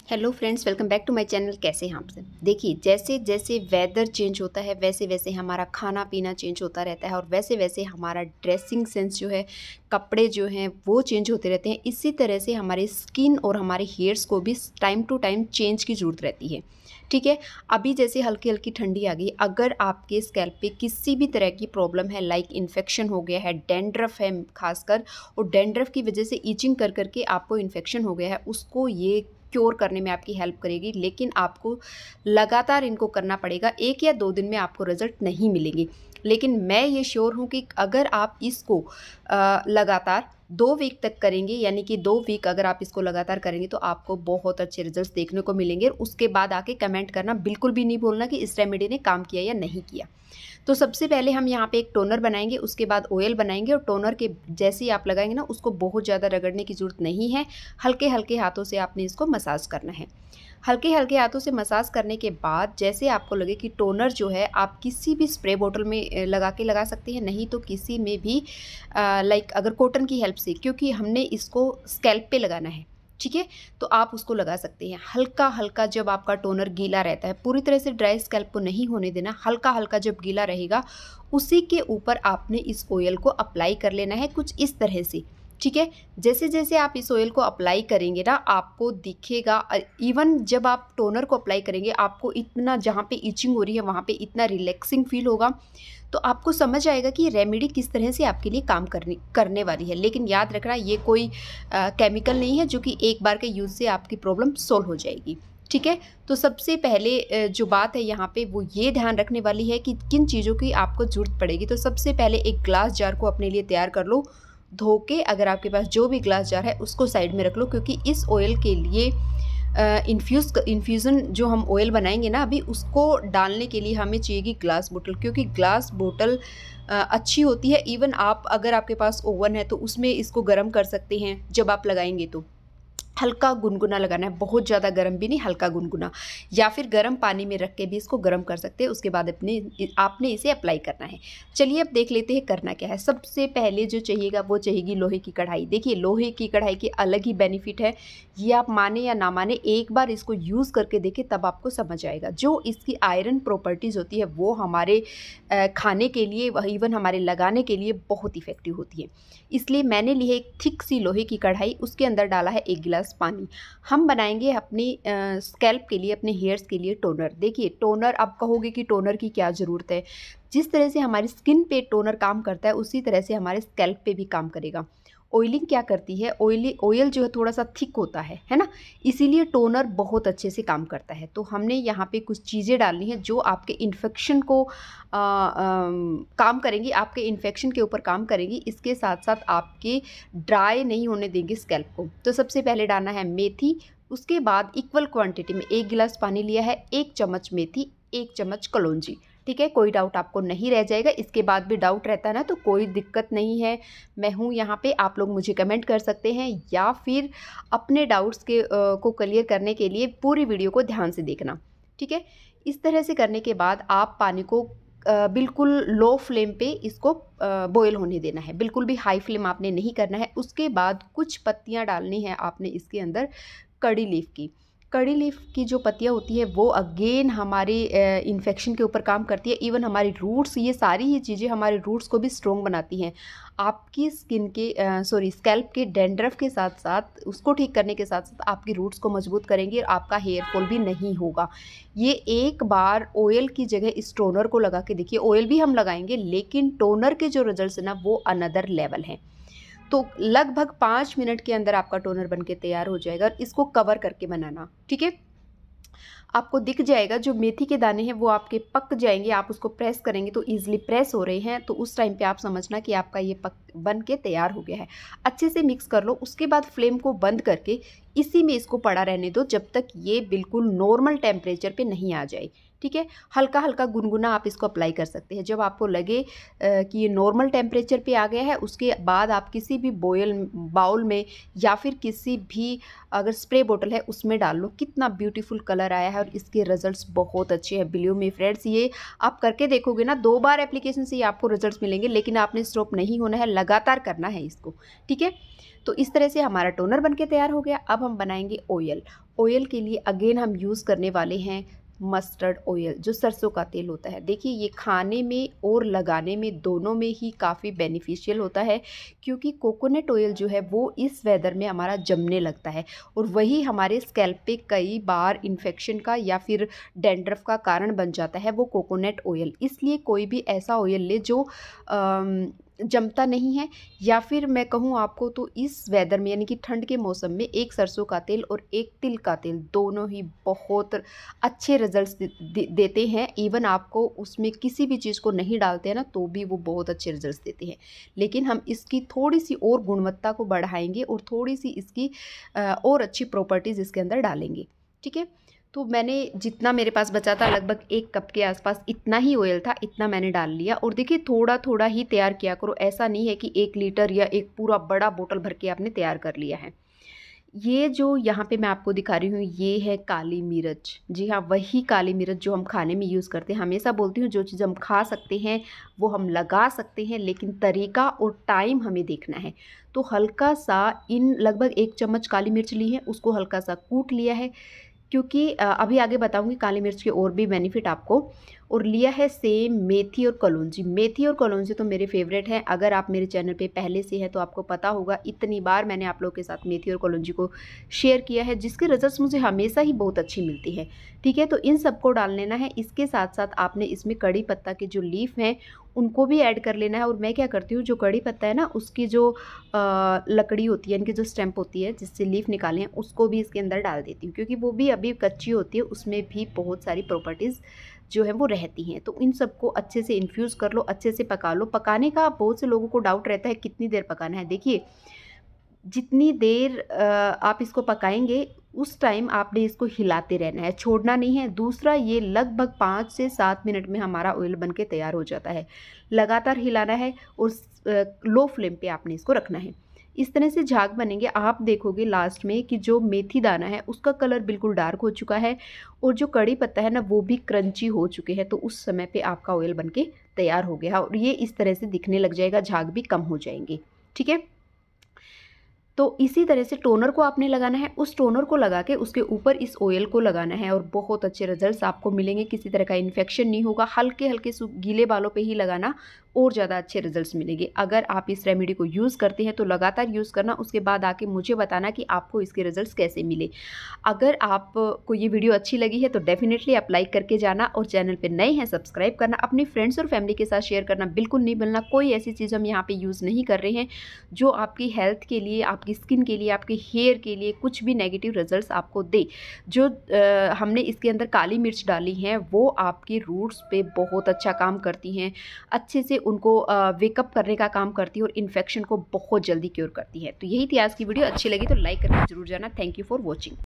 Hello friends, welcome back to my channel. कैसे हैं आप सब। देखिए, जैसे जैसे वेदर चेंज होता है वैसे वैसे हमारा खाना पीना चेंज होता रहता है और वैसे वैसे हमारा ड्रेसिंग सेंस जो है, कपड़े जो हैं वो चेंज होते रहते हैं। इसी तरह से हमारी स्किन और हमारे हेयर्स को भी टाइम टू टाइम चेंज की ज़रूरत रहती है। ठीक है, अभी जैसे हल्की हल्की ठंडी आ गई, अगर आपके स्कैल्प पे किसी भी तरह की प्रॉब्लम है, लाइक इन्फेक्शन हो गया है, डैंड्रफ है खासकर, और डैंड्रफ की वजह से ईचिंग कर करके आपको इन्फेक्शन हो गया है, उसको ये क्योर करने में आपकी हेल्प करेगी। लेकिन आपको लगातार इनको करना पड़ेगा, 1 या 2 दिन में आपको रिजल्ट नहीं मिलेंगे। लेकिन मैं ये श्योर हूँ कि अगर आप इसको लगातार 2 वीक तक करेंगे, यानी कि 2 वीक अगर आप इसको लगातार करेंगे तो आपको बहुत अच्छे रिजल्ट्स देखने को मिलेंगे। और उसके बाद आके कमेंट करना बिल्कुल भी नहीं भूलना कि इस रेमेडी ने काम किया या नहीं किया। तो सबसे पहले हम यहाँ पे एक टोनर बनाएंगे, उसके बाद ऑयल बनाएंगे। और टोनर के जैसे ही आप लगाएंगे ना, उसको बहुत ज़्यादा रगड़ने की ज़रूरत नहीं है, हल्के हल्के हाथों से आपने इसको मसाज करना है। हल्के हल्के हाथों से मसाज करने के बाद जैसे आपको लगे कि टोनर जो है आप किसी भी स्प्रे बोतल में लगा सकते हैं, नहीं तो किसी में भी लाइक अगर कॉटन की हेल्प से, क्योंकि हमने इसको स्कैल्प पे लगाना है। ठीक है, तो आप उसको लगा सकते हैं हल्का हल्का। जब आपका टोनर गीला रहता है, पूरी तरह से ड्राई स्कैल्प को नहीं होने देना, हल्का हल्का जब गीला रहेगा उसी के ऊपर आपने इस ऑयल को अप्लाई कर लेना है, कुछ इस तरह से। ठीक है, जैसे जैसे आप इस ऑयल को अप्लाई करेंगे ना, आपको दिखेगा, इवन जब आप टोनर को अप्लाई करेंगे आपको इतना, जहाँ पे इचिंग हो रही है वहाँ पे इतना रिलैक्सिंग फील होगा। तो आपको समझ आएगा कि ये रेमेडी किस तरह से आपके लिए काम करने वाली है। लेकिन याद रखना, ये कोई केमिकल नहीं है जो कि एक बार के यूज़ से आपकी प्रॉब्लम सॉल्व हो जाएगी। ठीक है, तो सबसे पहले जो बात है यहाँ पे वो ये ध्यान रखने वाली है कि किन चीज़ों की आपको ज़रूरत पड़ेगी। तो सबसे पहले एक ग्लास जार को अपने लिए तैयार कर लो, धो के। अगर आपके पास जो भी ग्लास जार है उसको साइड में रख लो, क्योंकि इस ऑयल के लिए इन्फ्यूज़न जो हम ऑयल बनाएंगे ना अभी, उसको डालने के लिए हमें चाहिएगी ग्लास बोतल, क्योंकि ग्लास बोतल अच्छी होती है। इवन आप, अगर आपके पास ओवन है तो उसमें इसको गर्म कर सकते हैं। जब आप लगाएंगे तो हल्का गुनगुना लगाना है, बहुत ज़्यादा गर्म भी नहीं, हल्का गुनगुना, या फिर गर्म पानी में रख के भी इसको गर्म कर सकते हैं। उसके बाद आपने इसे अप्लाई करना है। चलिए अब देख लेते हैं करना क्या है। सबसे पहले जो चाहिएगा वो चाहिएगी लोहे की कढ़ाई। देखिए, लोहे की कढ़ाई के अलग ही बेनिफिट है, ये आप माने या ना माने, एक बार इसको यूज़ करके देखें तब आपको समझ आएगा। जो इसकी आयरन प्रॉपर्टीज़ होती है वो हमारे खाने के लिए, इवन हमारे लगाने के लिए बहुत इफ़ेक्टिव होती है। इसलिए मैंने ली है एक थिक सी लोहे की कढ़ाई, उसके अंदर डाला है 1 गिलास पानी। हम बनाएंगे अपनी स्कैल्प के लिए, अपने हेयर्स के लिए टोनर। देखिए, टोनर, आप कहोगे कि टोनर की क्या ज़रूरत है। जिस तरह से हमारी स्किन पे टोनर काम करता है उसी तरह से हमारे स्कैल्प पे भी काम करेगा। ऑयलिंग क्या करती है, ऑयल जो है थोड़ा सा थिक होता है ना, इसीलिए टोनर बहुत अच्छे से काम करता है। तो हमने यहाँ पे कुछ चीज़ें डालनी है जो आपके इन्फेक्शन को काम करेंगी, आपके इन्फेक्शन के ऊपर काम करेंगी, इसके साथ साथ आपके ड्राई नहीं होने देंगे स्कैल्प को। तो सबसे पहले डालना है मेथी। उसके बाद इक्वल क्वांटिटी में 1 गिलास पानी लिया है, 1 चम्मच मेथी, 1 चम्मच कलौंजी। ठीक है, कोई डाउट आपको नहीं रह जाएगा। इसके बाद भी डाउट रहता है ना, तो कोई दिक्कत नहीं है, मैं हूँ यहाँ पे, आप लोग मुझे कमेंट कर सकते हैं, या फिर अपने डाउट्स को क्लियर करने के लिए पूरी वीडियो को ध्यान से देखना। ठीक है, इस तरह से करने के बाद आप पानी को बिल्कुल लो फ्लेम पे इसको बॉयल होने देना है, बिल्कुल भी हाई फ्लेम आपने नहीं करना है। उसके बाद कुछ पत्तियाँ डालनी है आपने इसके अंदर, कड़ी लीफ की। कड़ी लीफ की जो पत्तियाँ होती है वो अगेन हमारे इन्फेक्शन के ऊपर काम करती है। इवन हमारी रूट्स, ये सारी ही चीज़ें हमारे रूट्स को भी स्ट्रॉन्ग बनाती हैं। आपकी स्किन के स्कैल्प के डैंड्रफ के साथ साथ, उसको ठीक करने के साथ साथ आपकी रूट्स को मजबूत करेंगे और आपका हेयर फॉल भी नहीं होगा। ये एक बार ऑयल की जगह इस टोनर को लगा के देखिए। ऑयल भी हम लगाएंगे लेकिन टोनर के जो रिजल्ट्स है ना वो अनदर लेवल हैं। तो लगभग 5 मिनट के अंदर आपका टोनर बनके तैयार हो जाएगा। और इसको कवर करके बनाना, ठीक है। आपको दिख जाएगा जो मेथी के दाने हैं वो आपके पक जाएंगे, आप उसको प्रेस करेंगे तो ईजिली प्रेस हो रहे हैं, तो उस टाइम पे आप समझना कि आपका ये पक बन के तैयार हो गया है। अच्छे से मिक्स कर लो। उसके बाद फ्लेम को बंद करके इसी में इसको पड़ा रहने दो जब तक ये बिल्कुल नॉर्मल टेम्परेचर पे नहीं आ जाए। ठीक है, हल्का हल्का गुनगुना आप इसको अप्लाई कर सकते हैं। जब आपको लगे कि ये नॉर्मल टेम्परेचर पे आ गया है, उसके बाद आप किसी भी बाउल में या फिर किसी भी अगर स्प्रे बोतल है उसमें डाल लो। कितना ब्यूटीफुल कलर आया है और इसके रिजल्ट्स बहुत अच्छे हैं। बिलीव मी फ्रेंड्स, ये आप करके देखोगे ना, 2 बार एप्लीकेशन से ही आपको रिजल्ट्स मिलेंगे, लेकिन आपने स्टॉप नहीं होना है, लगातार करना है इसको। ठीक है, तो इस तरह से हमारा टोनर बनके तैयार हो गया। अब हम बनाएंगे ऑयल। ऑयल के लिए अगेन हम यूज़ करने वाले हैं मस्टर्ड ऑयल, जो सरसों का तेल होता है। देखिए ये खाने में और लगाने में दोनों में ही काफ़ी बेनिफिशियल होता है, क्योंकि कोकोनट ऑयल जो है वो इस वेदर में हमारा जमने लगता है और वही हमारे स्कैल्प पे कई बार इन्फेक्शन का या फिर डैंड्रफ का कारण बन जाता है, वो कोकोनट ऑयल। इसलिए कोई भी ऐसा ऑयल ले जो जमता नहीं है, या फिर मैं कहूँ आपको तो इस वेदर में यानी कि ठंड के मौसम में एक सरसों का तेल और एक तिल का तेल दोनों ही बहुत अच्छे रिजल्ट्स देते हैं। इवन आपको उसमें किसी भी चीज़ को नहीं डालते हैं ना तो भी वो बहुत अच्छे रिजल्ट्स देते हैं। लेकिन हम इसकी थोड़ी सी और गुणवत्ता को बढ़ाएंगे और थोड़ी सी इसकी और अच्छी प्रॉपर्टीज़ इसके अंदर डालेंगे। ठीक है, तो मैंने जितना मेरे पास बचा था लगभग 1 कप के आसपास इतना ही ऑयल था, इतना मैंने डाल लिया। और देखिए थोड़ा थोड़ा ही तैयार किया करो, ऐसा नहीं है कि 1 लीटर या एक पूरा बड़ा बोतल भर के आपने तैयार कर लिया है। ये जो यहाँ पे मैं आपको दिखा रही हूँ ये है काली मिर्च। जी हाँ, वही काली मिर्च जो हम खाने में यूज़ करते हैं। हमेशा बोलती हूँ जो चीज़ हम खा सकते हैं वो हम लगा सकते हैं, लेकिन तरीका और टाइम हमें देखना है। तो हल्का सा इन लगभग 1 चम्मच काली मिर्च ली है, उसको हल्का सा कूट लिया है, क्योंकि अभी आगे बताऊंगी काली मिर्च के और भी बेनिफिट आपको। और लिया है सेम मेथी और कलौंजी। मेथी और कलौंजी तो मेरे फेवरेट हैं। अगर आप मेरे चैनल पे पहले से हैं तो आपको पता होगा, इतनी बार मैंने आप लोगों के साथ मेथी और कलौंजी को शेयर किया है, जिसके रिजल्ट्स मुझे हमेशा ही बहुत अच्छी मिलती है। ठीक है, तो इन सबको डाल लेना है। इसके साथ साथ आपने इसमें कड़ी पत्ता के जो लीफ हैं उनको भी ऐड कर लेना है। और मैं क्या करती हूँ, जो कड़ी पत्ता है ना उसकी जो लकड़ी होती है, इनकी जो स्टेम्प होती है जिससे लीफ निकाले हैं, उसको भी इसके अंदर डाल देती हूँ, क्योंकि वो भी अभी कच्ची होती है, उसमें भी बहुत सारी प्रॉपर्टीज़ जो है वो रहती हैं। तो इन सबको अच्छे से इन्फ्यूज़ कर लो, अच्छे से पका लो। पकाने का बहुत से लोगों को डाउट रहता है कितनी देर पकाना है। देखिए जितनी देर आप इसको पकाएंगे उस टाइम आपने इसको हिलाते रहना है, छोड़ना नहीं है। दूसरा, ये लगभग 5 से 7 मिनट में हमारा ऑयल बनके तैयार हो जाता है। लगातार हिलाना है और लो फ्लेम पे आपने इसको रखना है। इस तरह से झाग बनेंगे। आप देखोगे लास्ट में कि जो मेथी दाना है उसका कलर बिल्कुल डार्क हो चुका है और जो कड़ी पत्ता है ना वो भी क्रंची हो चुके हैं। तो उस समय पे आपका ऑयल बनके तैयार हो गया और ये इस तरह से दिखने लग जाएगा, झाग भी कम हो जाएंगे। ठीक है, तो इसी तरह से टोनर को आपने लगाना है, उस टोनर को लगा के उसके ऊपर इस ऑयल को लगाना है और बहुत अच्छे रिजल्ट्स आपको मिलेंगे। किसी तरह का इन्फेक्शन नहीं होगा। हल्के हल्के गीले बालों पे ही लगाना और ज़्यादा अच्छे रिजल्ट्स मिलेंगे। अगर आप इस रेमेडी को यूज़ करते हैं तो लगातार यूज़ करना, उसके बाद आके मुझे बताना कि आपको इसके रिजल्ट्स कैसे मिले। अगर आपको ये वीडियो अच्छी लगी है तो डेफिनेटली आप लाइक करके जाना, और चैनल पे नए हैं सब्सक्राइब करना, अपने फ्रेंड्स और फैमिली के साथ शेयर करना बिल्कुल नहीं भूलना। कोई ऐसी चीज़ हम यहाँ पे यूज़ नहीं कर रहे हैं जो आपकी हेल्थ के लिए, आपकी स्किन के लिए, आपके हेयर के लिए कुछ भी नेगेटिव रिजल्ट्स आपको दे। जो हमने इसके अंदर काली मिर्च डाली हैं वो आपकी रूट्स पे बहुत अच्छा काम करती हैं, अच्छे से उनको वेकअप करने का काम करती है और इन्फेक्शन को बहुत जल्दी क्योर करती है। तो यही थी आज की वीडियो। अच्छी लगी तो लाइक करके जरूर जाना। Thank you for watching.